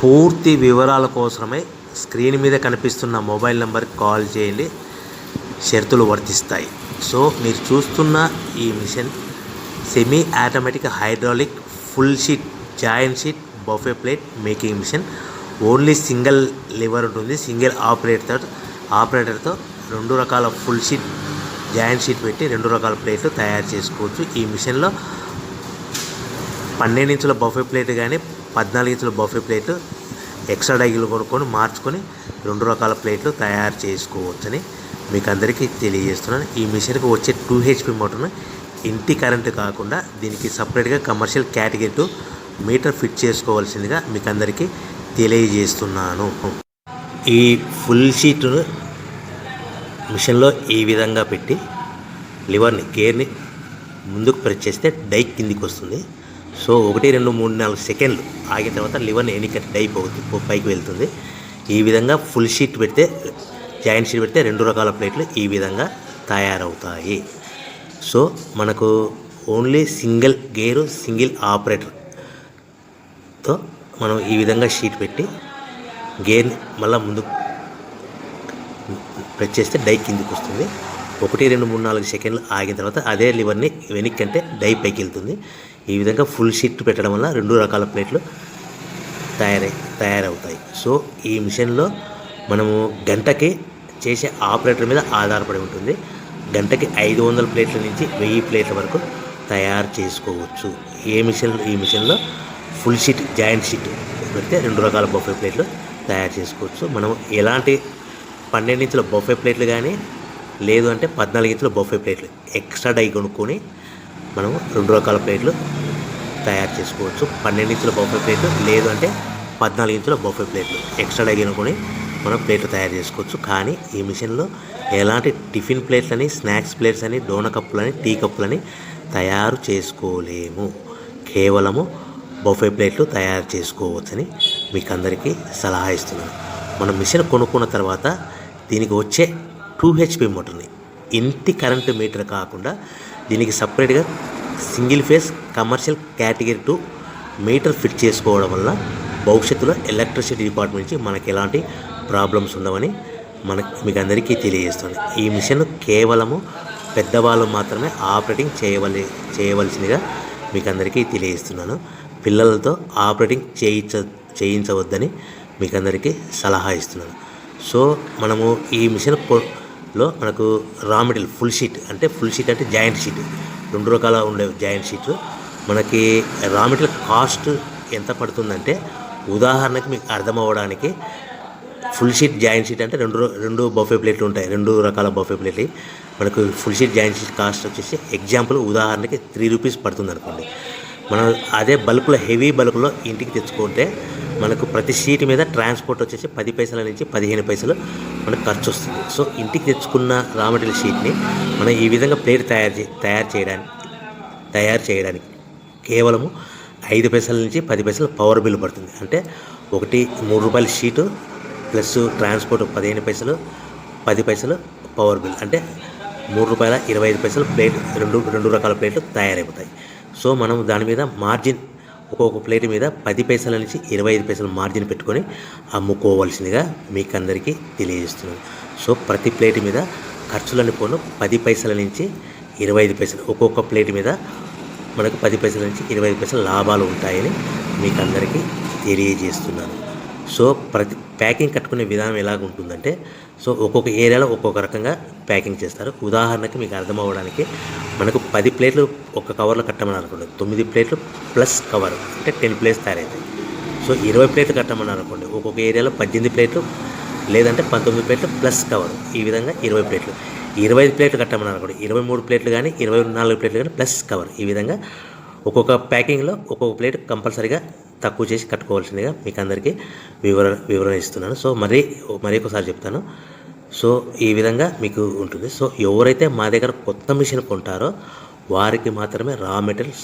పూర్తి వివరాల కోసమే స్క్రీన్ మీద కనిపిస్తున్న మొబైల్ నెంబర్కి కాల్ చేయండి. షరతులు వర్తిస్తాయి. సో మీరు చూస్తున్న ఈ machine semi automatic hydraulic full sheet joint sheet buffet plate making machine. Only single lever ఉంటుంది. సింగిల్ ఆపరేటర్తో 2 రకాల ఫుల్ షీట్ జాయింట్ షీట్ పెట్టి 2 రకాల ప్లేట్లు తయారు చేసుకోవచ్చు. ఈ మిషన్లో 12 ఇంచుల బఫే ప్లేట్ కానీ 14 ఇంచుల బఫే ప్లేట్లు ఎక్స్ట్రా డైలు కొనుక్కొని మార్చుకొని 2 రకాల ప్లేట్లు తయారు చేసుకోవచ్చని మీకు అందరికీ తెలియజేస్తున్నాను. ఈ మిషన్కి వచ్చే 2 HP మోటార్ను ఇంటి కరెంటు కాకుండా దీనికి సపరేట్గా కమర్షియల్ కేటగిరీ 2 మీటర్ ఫిట్ చేసుకోవాల్సిందిగా మీకు అందరికీ తెలియజేస్తున్నాను. ఈ ఫుల్ షీట్ను మిషన్లో ఈ విధంగా పెట్టి లివర్ని గేర్ని ముందుకు ప్రెస్ చేస్తే డై కిందికి వస్తుంది. సో 1 2 3 4 సెకండ్లు ఆగిన తర్వాత లివర్ని ఎన్నిక డై పైకి వెళ్తుంది. ఈ విధంగా ఫుల్ షీట్ పెడితే జాయింట్ షీట్ పెడితే 2 రకాల ప్లేట్లు ఈ విధంగా తయారవుతాయి. సో మనకు ఓన్లీ సింగిల్ గేరు సింగిల్ ఆపరేటర్తో మనం ఈ విధంగా షీట్ పెట్టి గేర్ని మళ్ళీ ముందుకు ప్రెస్ చేస్తే డై కిందికి వస్తుంది. 1 2 3 4 సెకండ్లు ఆగిన తర్వాత అదే లివర్ని వెనక్కి అంటే డై పైకి వెళ్తుంది. ఈ విధంగా ఫుల్ షీట్ పెట్టడం వల్ల 2 రకాల ప్లేట్లు తయారవుతాయి. సో ఈ మిషన్లో మనము గంటకి చేసే ఆపరేటర్ మీద ఆధారపడి ఉంటుంది. గంటకి 500 ప్లేట్ల నుంచి 1000 ప్లేట్ల వరకు తయారు చేసుకోవచ్చు. ఈ మిషన్లో ఫుల్ షీట్ జాయింట్ షీట్ పెడితే 2 రకాల బఫే ప్లేట్లు తయారు చేసుకోవచ్చు. మనం ఎలాంటి 12 ఇంచుల బఫే ప్లేట్లు కానీ లేదు అంటే 14 ఇంచుల బఫే ప్లేట్లు ఎక్స్ట్రా డై కొనుక్కొని మనం 2 రకాల ప్లేట్లు తయారు చేసుకోవచ్చు. 12 ఇంచుల బఫే ప్లేట్లు లేదు అంటే 14 ఇంచుల బఫే ప్లేట్లు ఎక్స్ట్రా డై కొనుక్కొని మనం ప్లేట్లు తయారు చేసుకోవచ్చు. కానీ ఈ మిషన్లో ఎలాంటి టిఫిన్ ప్లేట్లని స్నాక్స్ ప్లేట్స్ అని డోన కప్పులని టీ కప్పులని తయారు చేసుకోలేము. కేవలము బఫే ప్లేట్లు తయారు చేసుకోవచ్చని మీకు అందరికీ సలహా ఇస్తున్నాను. మనం మిషన్ కొనుక్కున్న తర్వాత దీనికి వచ్చే 2 HP మోటార్ని ఇంటి కరెంటు మీటర్ కాకుండా దీనికి సపరేట్గా single phase commercial category 2 metre fit చేసుకోవడం వల్ల భవిష్యత్తులో ఎలక్ట్రిసిటీ డిపార్ట్మెంట్ నుంచి మనకి ఎలాంటి ప్రాబ్లమ్స్ ఉండవని మీకు అందరికీ తెలియజేస్తుంది. ఈ మిషన్ కేవలము పెద్దవాళ్ళు మాత్రమే ఆపరేటింగ్ చేయవలసిందిగా మీకు అందరికీ తెలియజేస్తున్నాను. పిల్లలతో ఆపరేటింగ్ చేయించవద్దని మీకు అందరికీ సలహా ఇస్తున్నాను. సో మనము ఈ మిషన్లో మనకు రా మెటీరియల్ ఫుల్ షీట్ అంటే జాయింట్ షీట్ 2 రకాల ఉండే జాయింట్ షీట్ మనకి రా మెటీరియల్ కాస్ట్ ఎంత పడుతుందంటే ఉదాహరణకి మీకు అర్థం అవ్వడానికి ఫుల్ షీట్ జాయింట్ షీట్ అంటే 2 బఫే ప్లేట్లు ఉంటాయి. 2 రకాల బఫే ప్లేట్లు మనకు full sheet joint sheet cost వచ్చేసి ఎగ్జాంపుల్ ఉదాహరణకి 3 రూపీస్ పడుతుంది అనుకోండి. మనం అదే బల్క్లో హెవీ బల్క్లో ఇంటికి తెచ్చుకుంటే మనకు ప్రతి షీట్ మీద ట్రాన్స్పోర్ట్ వచ్చేసి 10 పైసల నుంచి 15 పైసలు మనకు ఖర్చు వస్తుంది. సో ఇంటికి తెచ్చుకున్న రా మెటీరియల్ షీట్ని మనం ఈ విధంగా ప్లేట్ తయారు చేయడానికి కేవలము 5 పైసల నుంచి 10 పైసలు పవర్ బిల్ పడుతుంది. అంటే 3 రూపాయల షీటు ప్లస్ ట్రాన్స్పోర్ట్ 15 పైసలు 10 పైసలు పవర్ బిల్ అంటే 3 రూపాయల 25 పైసలు ప్లేట్ 2 రకాల ప్లేట్లు తయారైపోతాయి. సో మనం దాని మీద మార్జిన్ ఒక్కొక్క ప్లేట్ మీద 10 పైసల నుంచి 25 పైసలు మార్జిన్ పెట్టుకొని అమ్ముకోవాల్సిందిగా మీకు అందరికీ తెలియజేస్తున్నాను. సో ప్రతి ప్లేట్ మీద ఖర్చులని పోను 10 పైసల నుంచి 25 పైసలు ఒక్కొక్క ప్లేట్ మీద మనకు 10 పైసల నుంచి 25 పైసలు లాభాలు ఉంటాయని మీకు అందరికీ తెలియజేస్తున్నాను. సో ప్రతి ప్యాకింగ్ కట్టుకునే విధానం ఎలాగ ఉంటుందంటే సో ఒక్కొక్క ఏరియాలో ఒక్కొక్క రకంగా ప్యాకింగ్ చేస్తారు. ఉదాహరణకి మీకు అర్థం అవ్వడానికి మనకు 10 ప్లేట్లు ఒక కవర్లో కట్టమని అనుకోండి, 9 ప్లేట్లు ప్లస్ కవర్ అంటే 10 ప్లేట్స్ తయారవుతాయి. సో 20 ప్లేట్లు కట్టమని అనుకోండి, ఒక్కొక్క ఏరియాలో 18 ప్లేట్లు లేదంటే 19 ప్లేట్లు ప్లస్ కవర్ ఈ విధంగా 20 ప్లేట్లు. 25 ప్లేట్లు కట్టమని అనుకోండి, 23 ప్లేట్లు కానీ 24 ప్లేట్లు కానీ ప్లస్ కవర్ ఈ విధంగా ఒక్కొక్క ప్యాకింగ్లో ఒక్కొక్క ప్లేట్ కంపల్సరీగా తక్కువ చేసి కట్టుకోవాల్సిందిగా మీకు అందరికీ వివరణ ఇస్తున్నాను. సో మరి ఒకసారి చెప్తాను. సో ఈ విధంగా మీకు ఉంటుంది. సో ఎవరైతే మా దగ్గర కొత్త మిషన్ కొంటారో వారికి మాత్రమే రా మెటీరియల్